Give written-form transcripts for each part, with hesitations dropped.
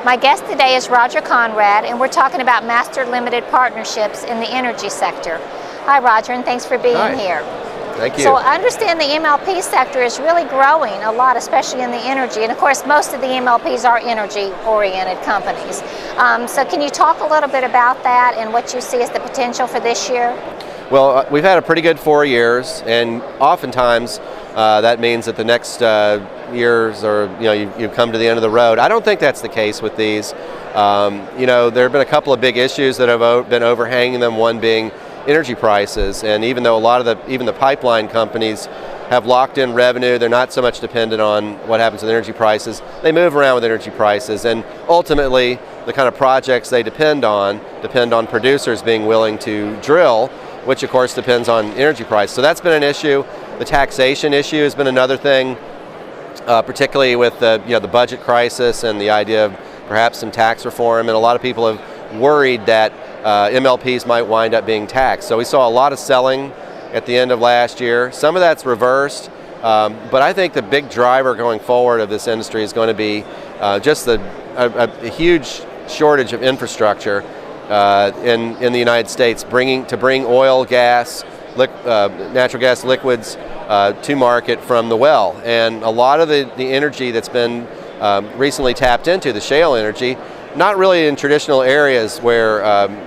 My guest today is Roger Conrad, and we're talking about master limited partnerships in the energy sector. Hi, Roger, and thanks for being here. Thank you. So I understand the MLP sector is really growing a lot, especially in the energy. And of course, most of the MLPs are energy-oriented companies. So can you talk a little bit about that and what you see as the potential for this year? Well, we've had a pretty good 4 years, and oftentimes that means that the next years, or you've come to the end of the road. I don't think that's the case with these. There have been a couple of big issues that have been overhanging them. One being energy prices, and even though a lot of even the pipeline companies have locked in revenue, they're not so much dependent on what happens with energy prices. They move around with energy prices, and ultimately the kind of projects they depend on producers being willing to drill, which of course depends on energy price. So that's been an issue. The taxation issue has been another thing, particularly with the budget crisis and the idea of perhaps some tax reform, and a lot of people have worried that MLPs might wind up being taxed. So we saw a lot of selling at the end of last year. Some of that's reversed, but I think the big driver going forward of this industry is going to be just a huge shortage of infrastructure in the United States, bring oil, gas, natural gas liquids to market from the well. And a lot of the energy that's been recently tapped into, the shale energy, not really in traditional areas where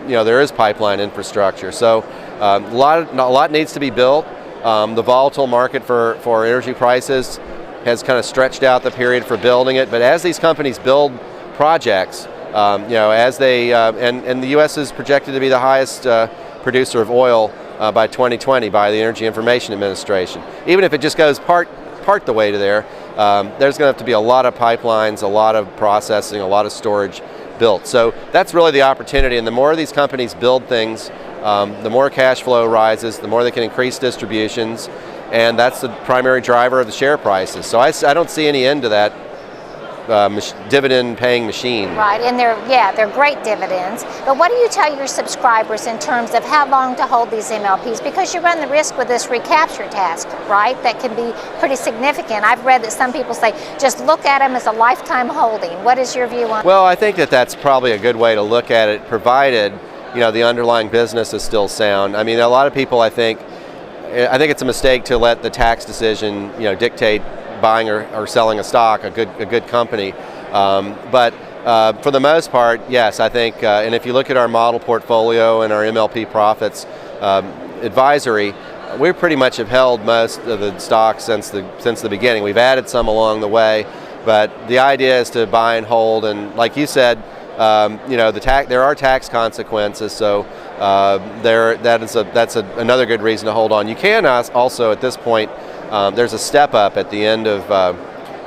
there is pipeline infrastructure. So a lot needs to be built. The volatile market for energy prices has kind of stretched out the period for building it. But as these companies build projects, as they and the U.S. is projected to be the highest producer of oil by 2020 by the Energy Information Administration. Even if it just goes part the way to there, there's going to have to be a lot of pipelines, a lot of processing, a lot of storage built. So that's really the opportunity, and the more these companies build things, the more cash flow rises, the more they can increase distributions, and that's the primary driver of the share prices. So I don't see any end to that dividend-paying machine. Right, and they're great dividends. But what do you tell your subscribers in terms of how long to hold these MLPs? Because you run the risk with this recapture task, right? That can be pretty significant. I've read that some people say just look at them as a lifetime holding. What is your view on that? Well, I think that's probably a good way to look at it, provided the underlying business is still sound. I mean, a lot of people, I think it's a mistake to let the tax decision dictate buying or selling a stock, a good company. But for the most part, yes, I think, and if you look at our model portfolio and our MLP profits advisory, we pretty much have held most of the stocks since the beginning. We've added some along the way, but the idea is to buy and hold. And like you said, there are tax consequences, so that's another good reason to hold on. You can also at this point. There's a step up at the end of,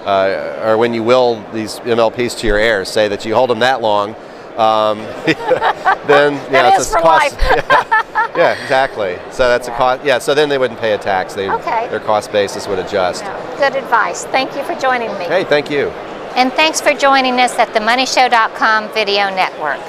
or when you will these MLPs to your heirs, say that you hold them that long, then that is for cost. life. Yeah, exactly. So that's a cost. Yeah, so then they wouldn't pay a tax. Their cost basis would adjust. No, good advice. Thank you for joining me. Hey, thank you. And thanks for joining us at the MoneyShow.com video network.